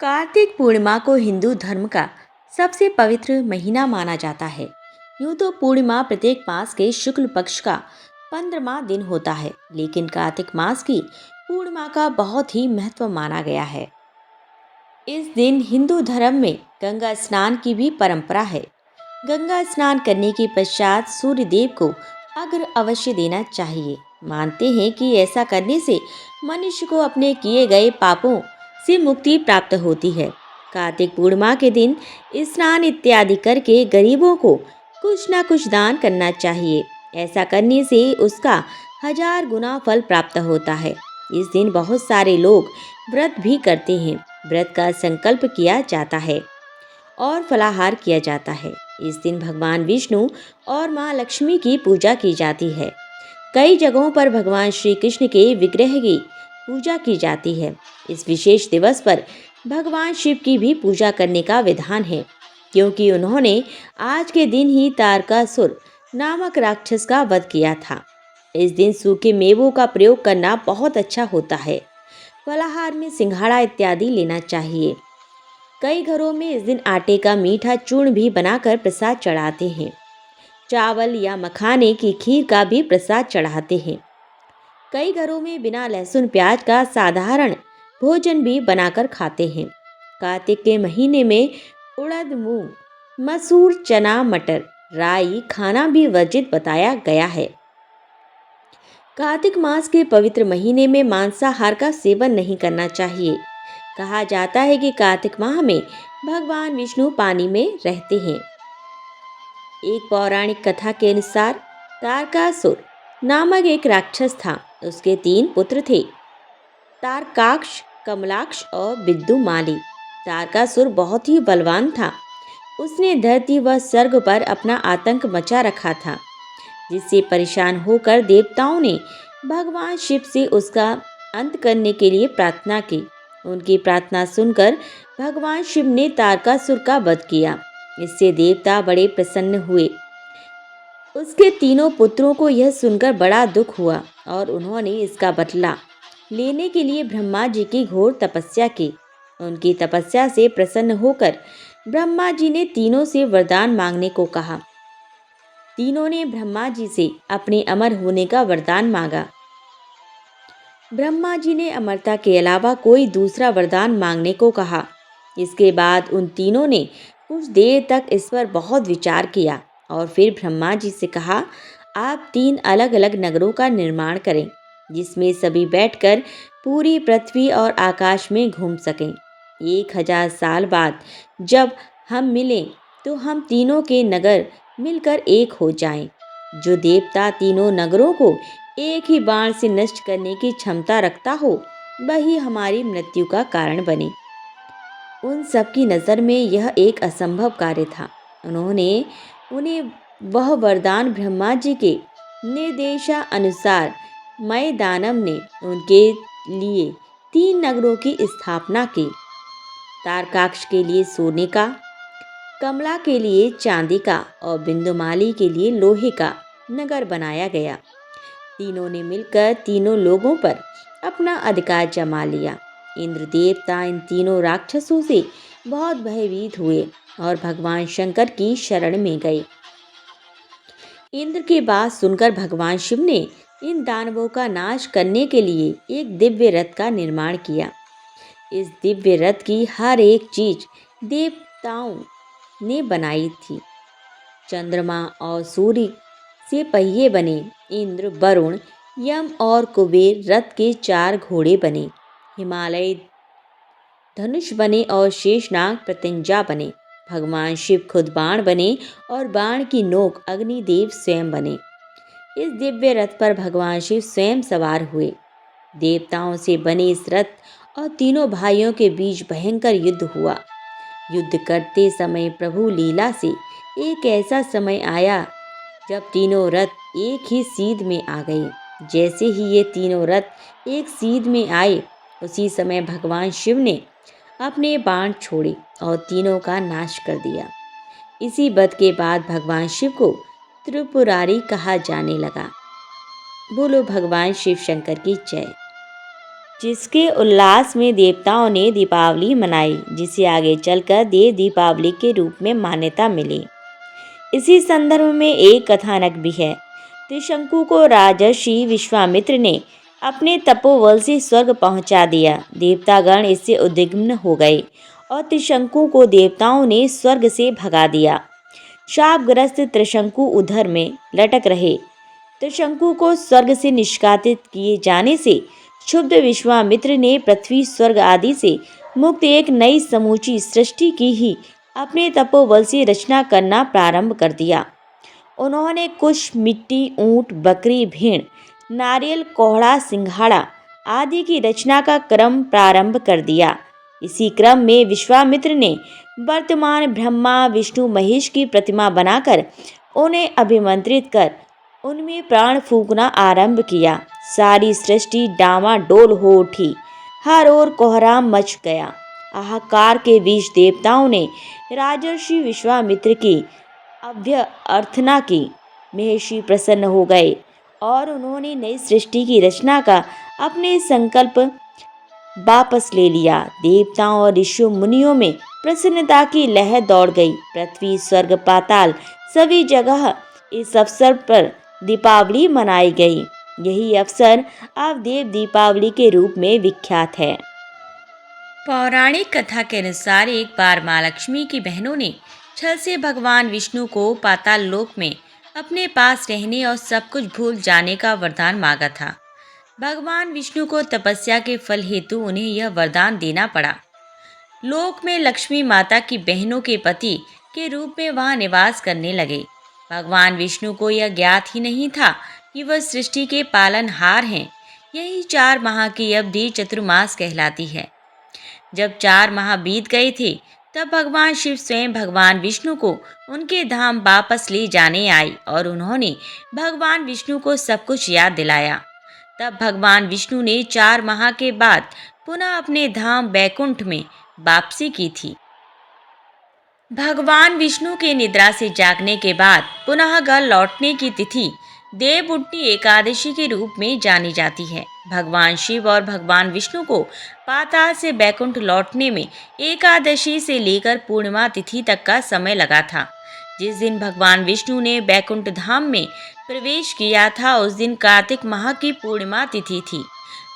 कार्तिक पूर्णिमा को हिंदू धर्म का सबसे पवित्र महीना माना जाता है। यूं तो पूर्णिमा प्रत्येक मास के शुक्ल पक्ष का 15वां दिन होता है, लेकिन कार्तिक मास की पूर्णिमा का बहुत ही महत्व माना गया है। इस दिन हिंदू धर्म में गंगा स्नान की भी परंपरा है। गंगा स्नान करने के पश्चात सूर्य देव को अर्घ्य अवश्य देना चाहिए। मानते हैं कि ऐसा करने से मनुष्य को अपने किए गए पापों से मुक्ति प्राप्त होती है। कार्तिक पूर्णिमा के दिन स्नान इत्यादि करके गरीबों को कुछ न कुछ दान करना चाहिए। ऐसा करने से उसका 1000 गुना फल प्राप्त होता है। इस दिन बहुत सारे लोग व्रत भी करते हैं। व्रत का संकल्प किया जाता है और फलाहार किया जाता है। इस दिन भगवान विष्णु और माँ लक्ष्मी की पूजा की जाती है। कई जगहों पर भगवान श्री कृष्ण के विग्रह की पूजा की जाती है। इस विशेष दिवस पर भगवान शिव की भी पूजा करने का विधान है, क्योंकि उन्होंने आज के दिन ही तारकासुर नामक राक्षस का वध किया था। इस दिन सूखे मेवों का प्रयोग करना बहुत अच्छा होता है। फलाहार में सिंघाड़ा इत्यादि लेना चाहिए। कई घरों में इस दिन आटे का मीठा चूर्ण भी बनाकर प्रसाद चढ़ाते हैं। चावल या मखाने की खीर का भी प्रसाद चढ़ाते हैं। कई घरों में बिना लहसुन प्याज का साधारण भोजन भी बनाकर खाते हैं। कार्तिक के महीने में उड़द, मूंग, मसूर, चना, मटर, राई खाना भी वर्जित बताया गया है। कार्तिक मास के पवित्र महीने में मांसाहार का सेवन नहीं करना चाहिए। कहा जाता है कि कार्तिक माह में भगवान विष्णु पानी में रहते हैं। एक पौराणिक कथा के अनुसार तारकासुर नामक एक राक्षस था। उसके 3 पुत्र थे, तारकाक्ष, कमलाक्ष और विद्युमाली। तारकासुर बहुत ही बलवान था। उसने धरती व स्वर्ग पर अपना आतंक मचा रखा था, जिससे परेशान होकर देवताओं ने भगवान शिव से उसका अंत करने के लिए प्रार्थना की। उनकी प्रार्थना सुनकर भगवान शिव ने तारकासुर का वध किया। इससे देवता बड़े प्रसन्न हुए। उसके तीनों पुत्रों को यह सुनकर बड़ा दुख हुआ और उन्होंने इसका बदला लेने के लिए ब्रह्मा जी की घोर तपस्या की। उनकी तपस्या से प्रसन्न होकर ब्रह्मा जी ने तीनों से वरदान मांगने को कहा। तीनों ने ब्रह्मा जी से अपने अमर होने का वरदान मांगा। ब्रह्मा जी ने अमरता के अलावा कोई दूसरा वरदान मांगने को कहा। इसके बाद उन तीनों ने कुछ देर तक इस पर बहुत विचार किया और फिर ब्रह्मा जी से कहा, आप 3 अलग अलग नगरों का निर्माण करें, जिसमें सभी बैठकर पूरी पृथ्वी और आकाश में घूम सकें। 1000 साल बाद जब हम मिलें तो हम तीनों के नगर मिलकर एक हो जाएं। जो देवता तीनों नगरों को एक ही बाण से नष्ट करने की क्षमता रखता हो, वही हमारी मृत्यु का कारण बने। उन सबकी नज़र में यह एक असंभव कार्य था। उन्हें वह वरदान ब्रह्मा जी के निर्देशानुसार मय दानव ने उनके लिए 3 नगरों की स्थापना की। तारकाक्ष के लिए सोने का, कमला के लिए चांदी का और बिंदुमाली के लिए लोहे का नगर बनाया गया। तीनों ने मिलकर तीनों लोगों पर अपना अधिकार जमा लिया। इंद्र देवता इन तीनों राक्षसों से बहुत भयभीत हुए और भगवान शंकर की शरण में गए। इंद्र की बात सुनकर भगवान शिव ने इन दानवों का नाश करने के लिए एक दिव्य रथ का निर्माण किया। इस दिव्य रथ की हर एक चीज देवताओं ने बनाई थी। चंद्रमा और सूर्य से पहिए बने। इंद्र, वरुण, यम और कुबेर रथ के 4 घोड़े बने। हिमालय धनुष बने और शेषनाग प्रत्यंजा बने। भगवान शिव खुद बाण बने और बाण की नोक अग्निदेव स्वयं बने। इस दिव्य रथ पर भगवान शिव स्वयं सवार हुए। देवताओं से बने इस रथ और तीनों भाइयों के बीच भयंकर युद्ध हुआ। युद्ध करते समय प्रभु लीला से एक ऐसा समय आया जब तीनों रथ एक ही सीध में आ गए। जैसे ही ये तीनों रथ एक सीध में आए, उसी समय भगवान शिव ने अपने बाण छोड़े और तीनों का नाश कर दिया। इसी वध के बाद भगवान शिव को त्रिपुरारी कहा जाने लगा। बोलो भगवान शिव शंकर की जय। जिसके उल्लास में देवताओं ने दीपावली मनाई, जिसे आगे चलकर देव दीपावली के रूप में मान्यता मिली। इसी संदर्भ में एक कथानक भी है। त्रिशंकु को राजर्षि विश्वामित्र ने अपने तपोबल से स्वर्ग पहुंचा दिया। देवतागण इससे उद्विग्न हो गए और त्रिशंकु को देवताओं ने स्वर्ग से भगा दिया। शापग्रस्त त्रिशंकु उधर में लटक रहे। त्रिशंकु को स्वर्ग से निष्कासित किए जाने से क्षुब्ध विश्वामित्र ने पृथ्वी, स्वर्ग आदि से मुक्त एक नई समूची सृष्टि की ही अपने तपोबल से रचना करना प्रारंभ कर दिया। उन्होंने कुश, मिट्टी, ऊंट, बकरी, भेड़, नारियल, कोहड़ा, सिंघाड़ा आदि की रचना का क्रम प्रारंभ कर दिया। इसी क्रम में विश्वामित्र ने वर्तमान ब्रह्मा, विष्णु, महेश की प्रतिमा बनाकर उन्हें अभिमंत्रित कर उनमें प्राण फूंकना आरंभ किया। सारी सृष्टि डामाडोल हो उठी। हर ओर कोहराम मच गया। हाहाकार के बीच देवताओं ने राजर्षि विश्वामित्र की अभ्यर्थना की। महर्षि प्रसन्न हो गए और उन्होंने नई सृष्टि की रचना का अपने संकल्प वापस ले लिया। देवताओं और ऋषियों मुनियों में प्रसन्नता की लहर दौड़ गई। पृथ्वी, स्वर्ग, पाताल सभी जगह इस अवसर पर दीपावली मनाई गई। यही अवसर अब देव दीपावली के रूप में विख्यात है। पौराणिक कथा के अनुसार एक बार माँ लक्ष्मी की बहनों ने छल से भगवान विष्णु को पाताल लोक में अपने पास रहने और सब कुछ भूल जाने का वरदान मांगा था। भगवान विष्णु को तपस्या के फल हेतु उन्हें यह वरदान देना पड़ा। लोक में लक्ष्मी माता की बहनों के पति के रूप में वहां निवास करने लगे। भगवान विष्णु को यह ज्ञात ही नहीं था कि वह सृष्टि के पालनहार हैं। यही 4 माह की अवधि चतुर्मास कहलाती है। जब 4 माह बीत गए थे, तब भगवान शिव स्वयं भगवान विष्णु को उनके धाम वापस ले जाने आए और उन्होंने भगवान विष्णु को सब कुछ याद दिलाया। तब भगवान विष्णु ने 4 माह के बाद पुनः अपने धाम बैकुंठ में वापसी की थी। भगवान विष्णु के निद्रा से जागने के बाद पुनः घर लौटने की तिथि देवउठनी एकादशी के रूप में जानी जाती है। भगवान शिव और भगवान विष्णु को पाताल से बैकुंठ लौटने में एकादशी से लेकर पूर्णिमा तिथि तक का समय लगा था। जिस दिन भगवान विष्णु ने बैकुंठ धाम में प्रवेश किया था, उस दिन कार्तिक माह की पूर्णिमा तिथि थी।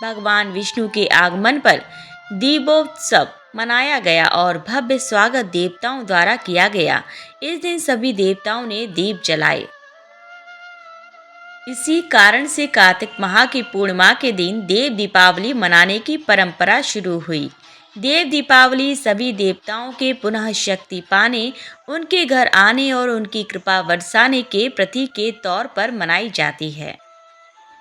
भगवान विष्णु के आगमन पर दीपोत्सव मनाया गया और भव्य स्वागत देवताओं द्वारा किया गया। इस दिन सभी देवताओं ने दीप जलाए। इसी कारण से कार्तिक माह की पूर्णिमा के दिन देव दीपावली मनाने की परंपरा शुरू हुई। देव दीपावली सभी देवताओं के पुनः शक्ति पाने, उनके घर आने और उनकी कृपा बरसाने के प्रतीक के तौर पर मनाई जाती है।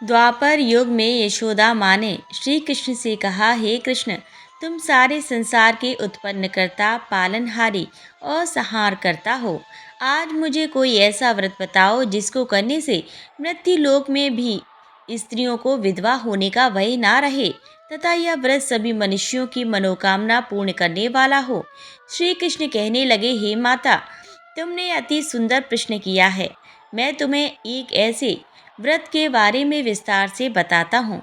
द्वापर युग में यशोदा माँ ने श्री कृष्ण से कहा, हे कृष्ण, तुम सारे संसार के उत्पन्नकर्ता, पालनहारी और संहारकर्ता हो। आज मुझे कोई ऐसा व्रत बताओ जिसको करने से मृत्यु लोक में भी स्त्रियों को विधवा होने का भय ना रहे तथा यह व्रत सभी मनुष्यों की मनोकामना पूर्ण करने वाला हो। श्री कृष्ण कहने लगे, हे माता, तुमने अति सुंदर प्रश्न किया है। मैं तुम्हें एक ऐसे व्रत के बारे में विस्तार से बताता हूँ।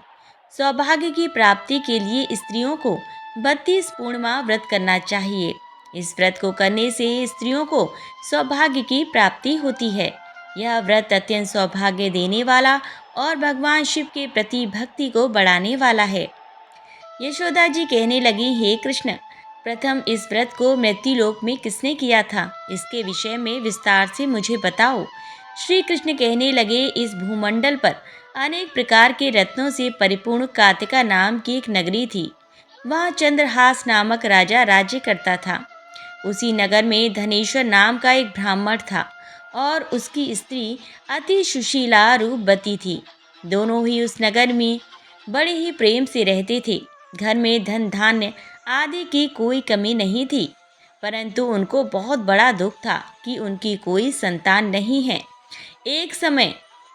सौभाग्य की प्राप्ति के लिए स्त्रियों को 32 पूर्णिमा व्रत करना चाहिए। इस व्रत को करने से स्त्रियों को सौभाग्य की प्राप्ति होती है। यह व्रत अत्यंत सौभाग्य देने वाला और भगवान शिव के प्रति भक्ति को बढ़ाने वाला है। यशोदा जी कहने लगी, हे कृष्ण, प्रथम इस व्रत को मृत्युलोक में किसने किया था? इसके विषय में विस्तार से मुझे बताओ। श्री कृष्ण कहने लगे, इस भूमंडल पर अनेक प्रकार के रत्नों से परिपूर्ण कार्तिका नाम की एक नगरी थी। वहाँ चंद्रहास नामक राजा राज्य करता था। उसी नगर में धनेश्वर नाम का एक ब्राह्मण था और उसकी स्त्री अति सुशीला रूपवती थी। दोनों ही उस नगर में बड़े ही प्रेम से रहते थे। घर में धन धान्य आदि की कोई कमी नहीं थी, परंतु उनको बहुत बड़ा दुख था कि उनकी कोई संतान नहीं है। एक समय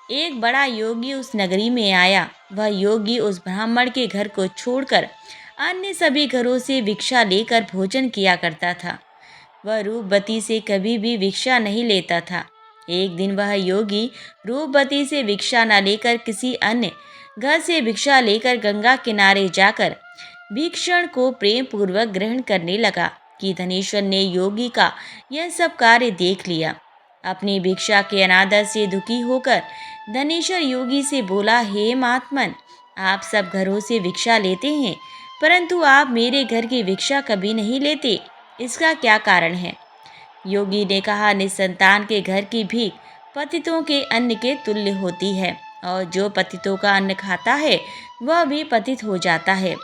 एक बड़ा योगी उस नगरी में आया। वह योगी उस ब्राह्मण के घर को छोड़कर अन्य सभी घरों से भिक्षा लेकर भोजन किया करता था। वह रूपवती से कभी भी भिक्षा नहीं लेता था। एक दिन वह योगी रूपवती से भिक्षा न लेकर किसी अन्य घर से भिक्षा लेकर गंगा किनारे जाकर भीक्षण को प्रेम पूर्वक ग्रहण करने लगा कि धनेश्वर ने योगी का यह सब कार्य देख लिया। अपनी भिक्षा के अनादर से दुखी होकर धनेश्वर योगी से बोला, हे महात्मन, आप सब घरों से भिक्षा लेते हैं, परंतु आप मेरे घर की भिक्षा कभी नहीं लेते, इसका क्या कारण है? योगी ने कहा, निसंतान के घर की भीख पतितों के अन्न के तुल्य होती है, और जो पतितों का अन्न खाता है वह भी पतित हो जाता है।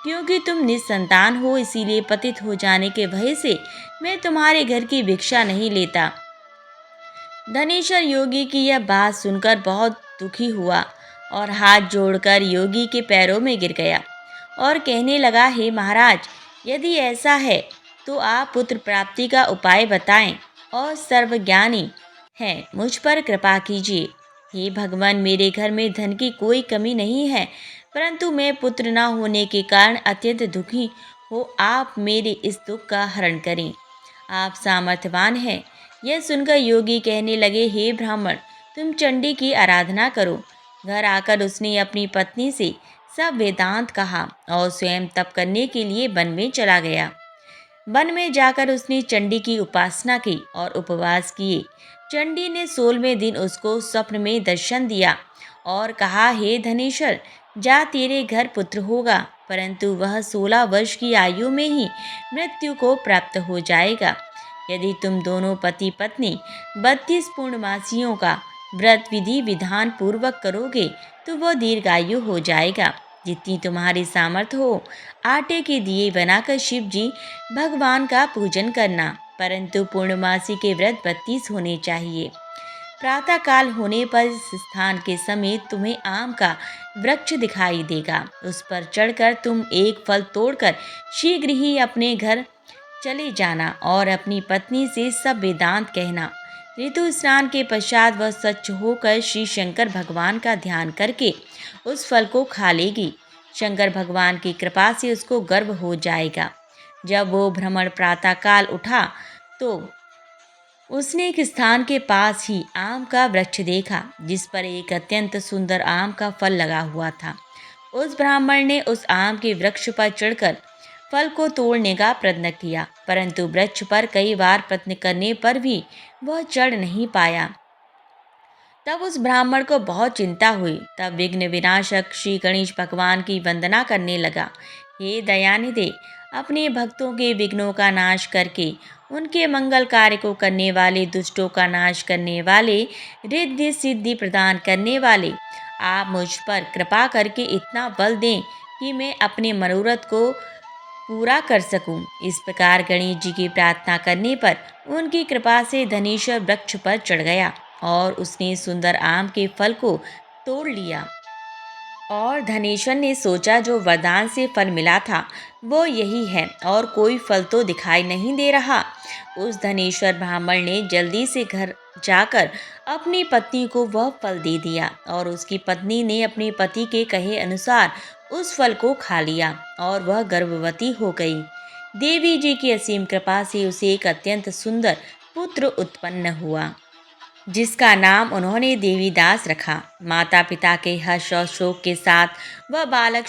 क्योंकि तुम निसंतान हो, इसीलिए पतित हो जाने के भय से मैं तुम्हारे घर की भिक्षा नहीं लेता। धनेश्वर योगी की यह बात सुनकर बहुत दुखी हुआ और हाथ जोड़कर योगी के पैरों में गिर गया और कहने लगा, हे महाराज, यदि ऐसा है तो आप पुत्र प्राप्ति का उपाय बताएं और सर्वज्ञानी हैं, मुझ पर कृपा कीजिए। हे भगवान, मेरे घर में धन की कोई कमी नहीं है, परंतु मैं पुत्र न होने के कारण अत्यंत दुखी हो, आप मेरे इस दुख का हरण करें। आप सामर्थ्यवान हैं। यह सुनकर योगी कहने लगे, हे ब्राह्मण, तुम चंडी की आराधना करो। घर आकर उसने अपनी पत्नी से सब वेदांत कहा और स्वयं तप करने के लिए वन में चला गया। वन में जाकर उसने चंडी की उपासना की और उपवास किए। चंडी ने 16वें दिन उसको स्वप्न में दर्शन दिया और कहा, हे धनेश्वर, जा, तेरे घर पुत्र होगा, परंतु वह 16 वर्ष की आयु में ही मृत्यु को प्राप्त हो जाएगा। यदि तुम दोनों पति पत्नी 32 पूर्णमासियों का व्रत विधि विधान पूर्वक करोगे तो वह दीर्घायु हो जाएगा। जितनी तुम्हारी सामर्थ्य हो, आटे के दिए बनाकर शिव जी भगवान का पूजन करना, परंतु पूर्णमासी के व्रत 32 होने चाहिए। प्रातः काल होने पर इस स्थान के समीप तुम्हें आम का वृक्ष दिखाई देगा। उस पर चढ़कर तुम एक फल तोड़कर शीघ्र ही अपने घर चले जाना और अपनी पत्नी से सब वेदांत कहना। ऋतु स्नान के पश्चात वह स्वच्छ होकर श्री शंकर भगवान का ध्यान करके उस फल को खा लेगी। शंकर भगवान की कृपा से उसको गर्भ हो जाएगा। जब वो भ्रमण प्रातः काल उठा तो उसने एक स्थान के पास ही आम का वृक्ष देखा, जिस पर एक अत्यंत सुंदर आम का फल लगा हुआ था। उस ब्राह्मण ने उस आम के वृक्ष पर चढ़कर फल को तोड़ने का प्रयत्न किया, परंतु वृक्ष पर कई बार प्रयत्न करने पर भी वह चढ़ नहीं पाया। तब उस ब्राह्मण को बहुत चिंता हुई। तब विघ्न विनाशक श्री गणेश भगवान की वंदना करने लगा। हे दयानिधे, अपने भक्तों के विघ्नों का नाश करके उनके मंगल कार्य को करने वाले, दुष्टों का नाश करने वाले, रिद्धि सिद्धि प्रदान करने वाले, आप मुझ पर कृपा करके इतना बल दें कि मैं अपने मनोरथ को पूरा कर सकूं। इस प्रकार गणेश जी की प्रार्थना करने पर उनकी कृपा से धनेश्वर वृक्ष पर चढ़ गया और उसने सुंदर आम के फल को तोड़ लिया। और धनेश्वर ने सोचा, जो वरदान से फल मिला था वो यही है और कोई फल तो दिखाई नहीं दे रहा। उस धनेश्वर ब्राह्मण ने जल्दी से घर जाकर अपनी पत्नी को वह फल दे दिया और उसकी पत्नी ने अपने पति के कहे अनुसार उस फल को खा लिया और वह गर्भवती हो गई। देवी जी की असीम कृपा से उसे एक अत्यंत सुंदर पुत्र उत्पन्न हुआ, जिसका नाम उन्होंने देवीदास रखा। माता पिता के हर्ष और शोक के साथ वह बालक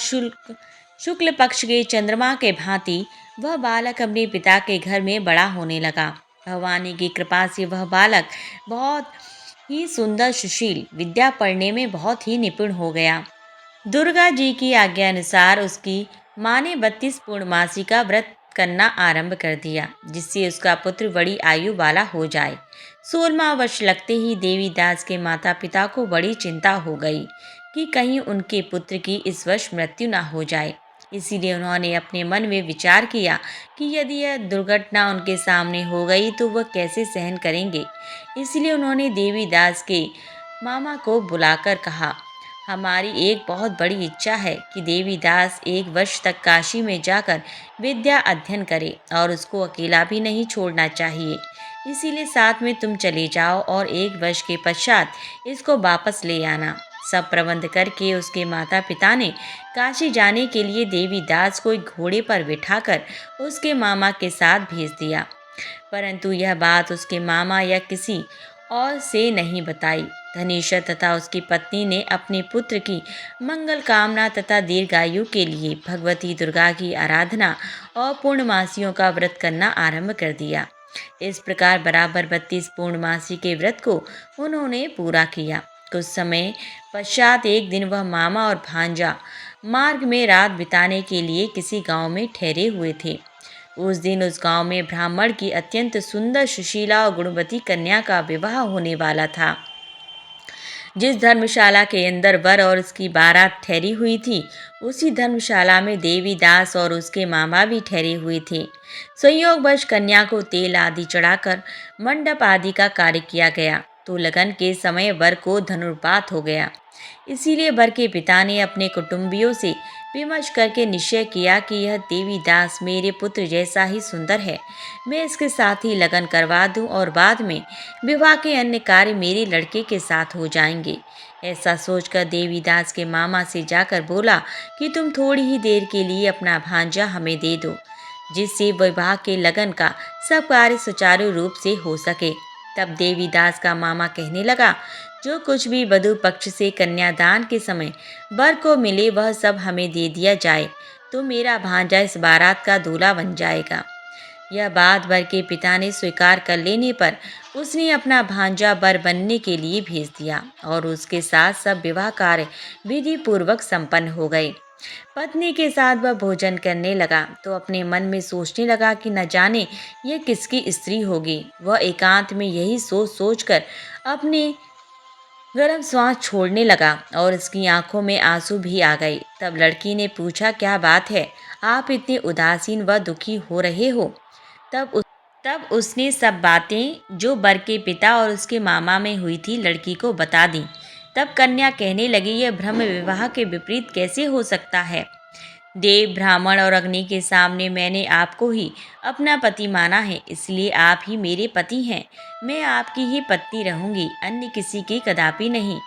शुक्ल पक्ष के चंद्रमा के भांति वह बालक अपने पिता के घर में बड़ा होने लगा। भवानी की कृपा से वह बालक बहुत ही सुंदर, सुशील, विद्या पढ़ने में बहुत ही निपुण हो गया। दुर्गा जी की आज्ञा अनुसार उसकी माँ ने 32 पूर्णमासी का व्रत करना आरंभ कर दिया, जिससे उसका पुत्र बड़ी आयु वाला हो जाए। 16वां वर्ष लगते ही देवीदास के माता पिता को बड़ी चिंता हो गई कि कहीं उनके पुत्र की इस वर्ष मृत्यु न हो जाए। इसीलिए उन्होंने अपने मन में विचार किया कि यदि यह दुर्घटना उनके सामने हो गई तो वह कैसे सहन करेंगे। इसलिए उन्होंने देवीदास के मामा को बुलाकर कहा, हमारी एक बहुत बड़ी इच्छा है कि देवीदास 1 वर्ष तक काशी में जाकर विद्या अध्ययन करे और उसको अकेला भी नहीं छोड़ना चाहिए। इसीलिए साथ में तुम चले जाओ और 1 वर्ष के पश्चात इसको वापस ले आना। सब प्रबंध करके उसके माता पिता ने काशी जाने के लिए देवीदास को एक घोड़े पर बिठाकर उसके मामा के साथ भेज दिया, परंतु यह बात उसके मामा या किसी और से नहीं बताई। धनेश्वर तथा उसकी पत्नी ने अपने पुत्र की मंगल कामना तथा दीर्घायु के लिए भगवती दुर्गा की आराधना और पूर्णमासियों का व्रत करना आरंभ कर दिया। इस प्रकार बराबर 32 पूर्णमासी के व्रत को उन्होंने पूरा किया। कुछ समय पश्चात एक दिन वह मामा और भांजा मार्ग में रात बिताने के लिए किसी गांव में ठहरे हुए थे। उस दिन उस गांव में ब्राह्मण की अत्यंत सुंदर, सुशीला और गुणवती कन्या का विवाह होने वाला था। जिस धर्मशाला के अंदर वर और उसकी बारात ठहरी हुई थी, उसी धर्मशाला में देवीदास और उसके मामा भी ठहरे हुए थे। संयोगवश कन्या को तेल आदि चढ़ाकर मंडप आदि का कार्य किया गया, तो लगन के समय वर को धनुर्पात हो गया। इसीलिए वर के पिता ने अपने कुटुंबियों से विमर्श करके निश्चय किया कि यह देवीदास मेरे पुत्र जैसा ही सुंदर है, मैं इसके साथ ही लगन करवा दूं और बाद में विवाह के अन्य कार्य मेरे लड़के के साथ हो जाएंगे। ऐसा सोचकर देवीदास के मामा से जाकर बोला कि तुम थोड़ी ही देर के लिए अपना भांजा हमें दे दो, जिससे विवाह के लगन का सब कार्य सुचारू रूप से हो सके। तब देवीदास का मामा कहने लगा, जो कुछ भी वधू पक्ष से कन्यादान के समय वर को मिले वह सब हमें दे दिया जाए, तो मेरा भांजा इस बारात का दूल्हा बन जाएगा। यह बात वर के पिता ने स्वीकार कर लेने पर उसने अपना भांजा वर बनने के लिए भेज दिया और उसके साथ सब विवाह कार्य विधि पूर्वक संपन्न हो गए। पत्नी के साथ वह भोजन करने लगा तो अपने मन में सोचने लगा कि न जाने यह किसकी स्त्री होगी। वह एकांत में यही सोच सोचकर अपने गर्म श्वास छोड़ने लगा और उसकी आंखों में आंसू भी आ गए। तब लड़की ने पूछा, क्या बात है, आप इतने उदासीन व दुखी हो रहे हो? तब उसने सब बातें जो वर के पिता और उसके मामा में हुई थी लड़की को बता दी। तब कन्या कहने लगी, यह ब्रह्म विवाह के विपरीत कैसे हो सकता है? देव, ब्राह्मण और अग्नि के सामने मैंने आपको ही अपना पति माना है, इसलिए आप ही मेरे पति हैं। मैं आपकी ही पत्नी रहूंगी, अन्य किसी की कदापि नहीं।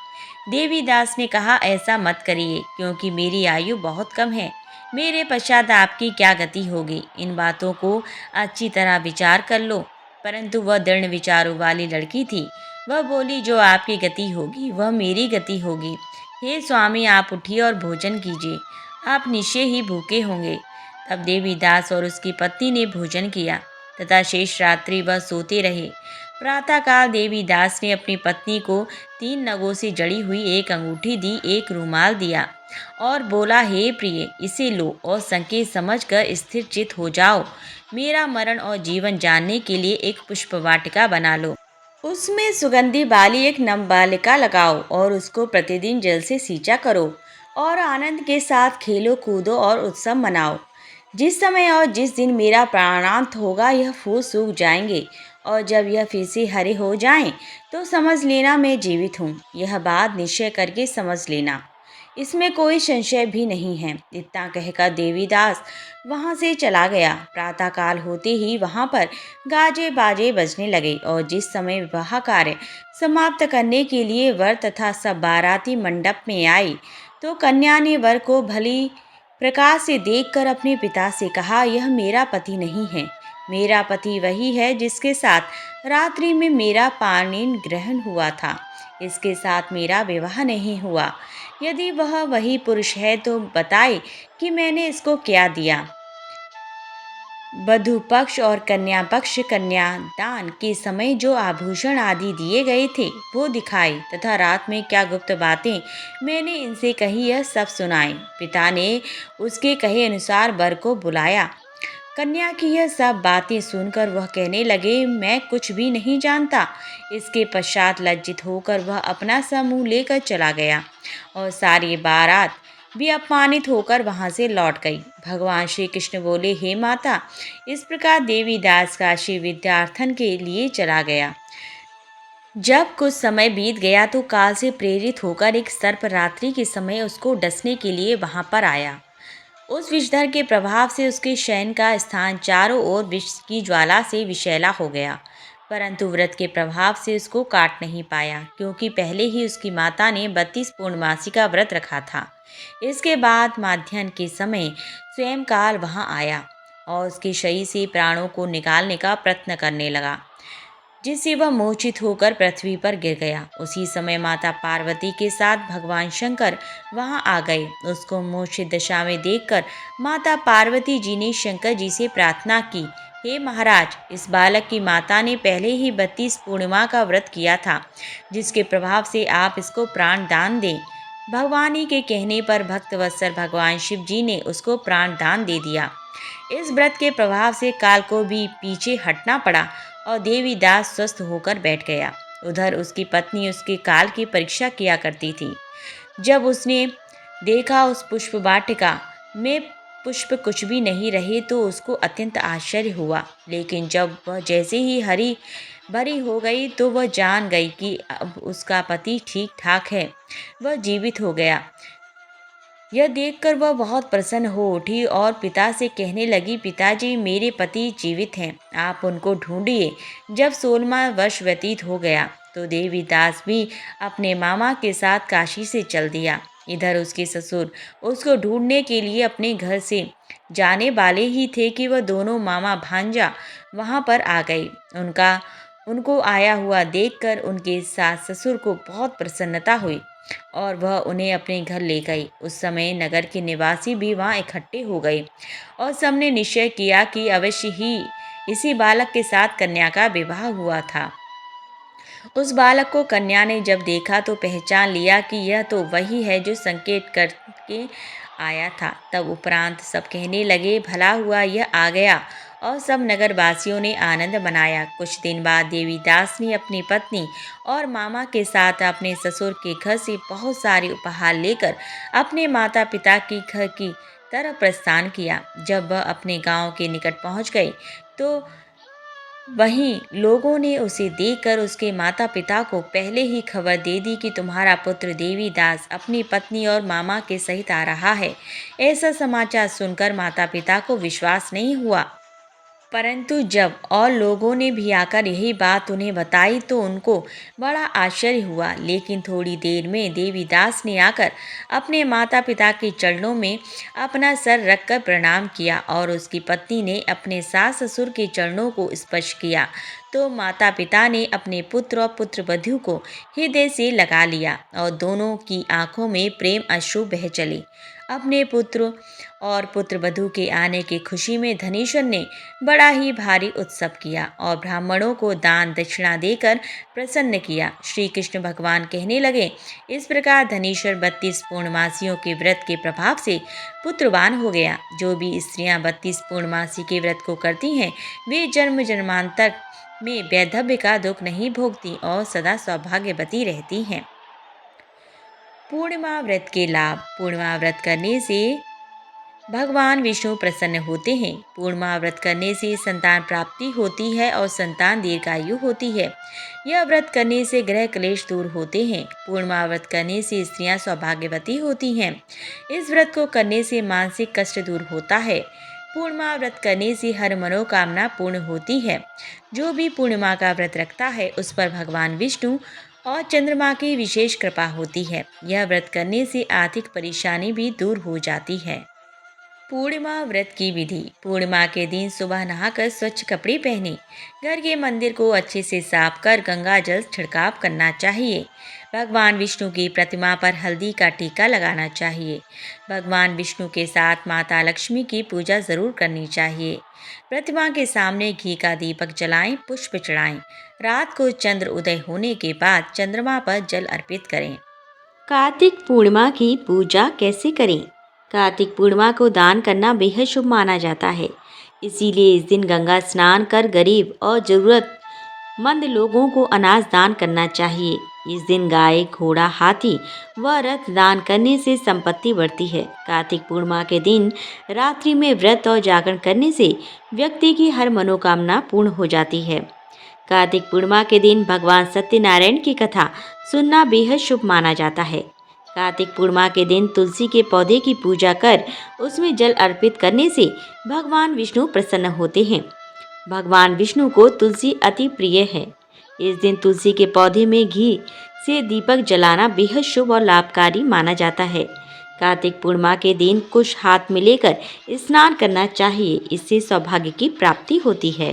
देवीदास ने कहा, ऐसा मत करिए, क्योंकि मेरी आयु बहुत कम है। मेरे पश्चात आपकी क्या गति होगी, इन बातों को अच्छी तरह विचार कर लो। परंतु वह दृढ़ विचारों वाली लड़की थी। वह बोली, जो आपकी गति होगी वह मेरी गति होगी। हे स्वामी, आप उठिए और भोजन कीजिए, आप निश्चय ही भूखे होंगे। तब देवीदास और उसकी पत्नी ने भोजन किया तथा शेष रात्रि वह सोते रहे। प्रातःकाल देवीदास ने अपनी पत्नी को 3 नगों से जड़ी हुई एक अंगूठी दी, एक रूमाल दिया और बोला, हे प्रिय, इसे लो और संकेत समझकर स्थिर चित हो जाओ। मेरा मरण और जीवन जानने के लिए एक पुष्प वाटिका बना लो। उसमें सुगंधी वाली एक नम बालिका लगाओ और उसको प्रतिदिन जल से सींचा करो और आनंद के साथ खेलो कूदो और उत्सव मनाओ। जिस समय और जिस दिन मेरा प्राणांत होगा यह फूल सूख जाएंगे और जब यह फिर से हरे हो जाएं, तो समझ लेना मैं जीवित हूँ। यह बात निश्चय करके समझ लेना, इसमें कोई संशय भी नहीं है। इतना कहकर देवीदास वहाँ से चला गया। प्रातःकाल होते ही वहाँ पर गाजे बाजे बजने लगे और जिस समय विवाह कार्य समाप्त करने के लिए वर तथा सब बाराती मंडप में आए, तो कन्या ने वर को भली प्रकार से देखकर अपने पिता से कहा, यह मेरा पति नहीं है। मेरा पति वही है जिसके साथ रात्रि में मेरा पाणिन ग्रहण हुआ था। इसके साथ मेरा विवाह नहीं हुआ। यदि वह वही पुरुष है तो बताए कि मैंने इसको क्या दिया। वधू पक्ष और कन्या पक्ष कन्यादान के समय जो आभूषण आदि दिए गए थे वो दिखाए तथा रात में क्या गुप्त बातें मैंने इनसे कही यह सब सुनाए। पिता ने उसके कहे अनुसार वर को बुलाया। कन्या की यह सब बातें सुनकर वह कहने लगे, मैं कुछ भी नहीं जानता। इसके पश्चात लज्जित होकर वह अपना समूह लेकर चला गया और सारी बारात भी अपमानित होकर वहां से लौट गई। भगवान श्री कृष्ण बोले, हे माता, इस प्रकार देवीदास काशी विद्यार्थन के लिए चला गया। जब कुछ समय बीत गया तो काल से प्रेरित होकर एक सर्प रात्रि के समय उसको डसने के लिए वहां पर आया। उस विषधर के प्रभाव से उसके शयन का स्थान चारों ओर विष की ज्वाला से विषैला हो गया, परंतु व्रत के प्रभाव से उसको काट नहीं पाया, क्योंकि पहले ही उसकी माता ने 32 पूर्णमासी का व्रत रखा था। इसके बाद माध्याह्न के समय स्वयं काल वहां आया और उसके शरीर से प्राणों को निकालने का प्रयत्न करने लगा। जिससे वह मूर्छित होकर पृथ्वी पर गिर गया। उसी समय माता पार्वती के साथ भगवान शंकर वहां आ गए। उसको मूर्छित दशा में देखकर माता पार्वती जी ने शंकर जी से प्रार्थना की, हे महाराज, इस बालक की माता ने पहले ही 32 पूर्णिमा का व्रत किया था, जिसके प्रभाव से आप इसको प्राण दान दें। भगवान ही के कहने पर भक्त वत्सल भगवान शिव जी ने उसको प्राण दान दे दिया। इस व्रत के प्रभाव से काल को भी पीछे हटना पड़ा और देवीदास स्वस्थ होकर बैठ गया। उधर उसकी पत्नी उसके काल की परीक्षा किया करती थी। जब उसने देखा उस पुष्प वाटिका में पुष्प कुछ भी नहीं रहे तो उसको अत्यंत आश्चर्य हुआ। लेकिन जब वह जैसे ही हरी भरी हो गई तो वह जान गई कि अब उसका पति ठीक ठाक है, वह जीवित हो गया। यह देखकर वह बहुत प्रसन्न हो उठी और पिता से कहने लगी, पिताजी, मेरे पति जीवित हैं, आप उनको ढूंढिए। जब 16वां वर्ष व्यतीत हो गया तो देवीदास भी अपने मामा के साथ काशी से चल दिया। इधर उसके ससुर उसको ढूंढने के लिए अपने घर से जाने वाले ही थे कि वह दोनों मामा भांजा वहां पर आ गए। उनको आया हुआ देखकर उनके सास ससुर को बहुत प्रसन्नता हुई और वह उन्हें अपने घर ले गई। उस समय नगर के निवासी भी वहां इकट्ठे हो गए और सबने निश्चय किया कि अवश्य ही इसी बालक के साथ कन्या का विवाह हुआ था। उस बालक को कन्या ने जब देखा तो पहचान लिया कि यह तो वही है जो संकेत करके आया था। तब उपरांत सब कहने लगे, भला हुआ यह आ गया, और सब नगरवासियों ने आनंद मनाया। कुछ दिन बाद देवीदास ने अपनी पत्नी और मामा के साथ अपने ससुर के घर से बहुत सारे उपहार लेकर अपने माता पिता के घर की तरफ प्रस्थान किया। जब वह अपने गांव के निकट पहुंच गए तो वहीं लोगों ने उसे देखकर उसके माता पिता को पहले ही खबर दे दी कि तुम्हारा पुत्र देवीदास अपनी पत्नी और मामा के सहित आ रहा है। ऐसा समाचार सुनकर माता पिता को विश्वास नहीं हुआ, परंतु जब और लोगों ने भी आकर यही बात उन्हें बताई तो उनको बड़ा आश्चर्य हुआ। लेकिन थोड़ी देर में देवीदास ने आकर अपने माता पिता के चरणों में अपना सर रखकर प्रणाम किया और उसकी पत्नी ने अपने सास ससुर के चरणों को स्पर्श किया तो माता पिता ने अपने पुत्र और पुत्रवधू को हृदय से लगा लिया और दोनों की आंखों में प्रेम अश्रु बह चले। अपने पुत्र और पुत्रवधू के आने की खुशी में धनेश्वर ने बड़ा ही भारी उत्सव किया और ब्राह्मणों को दान दक्षिणा देकर प्रसन्न किया। श्री कृष्ण भगवान कहने लगे, इस प्रकार धनेश्वर 32 पूर्णमासियों के व्रत के प्रभाव से पुत्रवान हो गया। जो भी स्त्रियां 32 पूर्णमासी के व्रत को करती हैं वे जन्म जन्मांतर में वैधव्य का दुख नहीं भोगती और सदा सौभाग्यवती रहती हैं। पूर्णिमा व्रत के लाभ। पूर्णिमा व्रत करने से भगवान विष्णु प्रसन्न होते हैं। पूर्णिमा व्रत करने से संतान प्राप्ति होती है और संतान दीर्घायु होती है। यह व्रत करने से ग्रह क्लेश दूर होते हैं। पूर्णिमा व्रत करने से स्त्रियां सौभाग्यवती होती हैं। इस व्रत को करने से मानसिक कष्ट दूर होता है। पूर्णिमा व्रत करने से हर मनोकामना पूर्ण होती है। जो भी पूर्णिमा का व्रत रखता है उस पर भगवान विष्णु और चंद्रमा की विशेष कृपा होती है। यह व्रत करने से आर्थिक परेशानी भी दूर हो जाती है। पूर्णिमा व्रत की विधि। पूर्णिमा के दिन सुबह नहाकर स्वच्छ कपड़े पहने घर के मंदिर को अच्छे से साफ कर गंगा जल छिड़काव करना चाहिए। भगवान विष्णु की प्रतिमा पर हल्दी का टीका लगाना चाहिए। भगवान विष्णु के साथ माता लक्ष्मी की पूजा जरूर करनी चाहिए। प्रतिमा के सामने घी का दीपक जलाएं, पुष्प चढ़ाएं। रात को चंद्र उदय होने के बाद चंद्रमा पर जल अर्पित करें। कार्तिक पूर्णिमा की पूजा कैसे करें? कार्तिक पूर्णिमा को दान करना बेहद शुभ माना जाता है। इसीलिए इस दिन गंगा स्नान कर गरीब और जरूरतमंद लोगों को अनाज दान करना चाहिए। इस दिन गाय, घोड़ा, हाथी व रथ दान करने से संपत्ति बढ़ती है। कार्तिक पूर्णिमा के दिन रात्रि में व्रत और जागरण करने से व्यक्ति की हर मनोकामना पूर्ण हो जाती है। कार्तिक पूर्णिमा के दिन भगवान सत्यनारायण की कथा सुनना बेहद शुभ माना जाता है। कार्तिक पूर्णिमा के दिन तुलसी के पौधे की पूजा कर उसमें जल अर्पित करने से भगवान विष्णु प्रसन्न होते हैं। भगवान विष्णु को तुलसी अति प्रिय है। इस दिन तुलसी के पौधे में घी से दीपक जलाना बेहद शुभ और लाभकारी माना जाता है। कार्तिक पूर्णिमा के दिन कुश हाथ में लेकर स्नान करना चाहिए। इससे सौभाग्य की प्राप्ति होती है।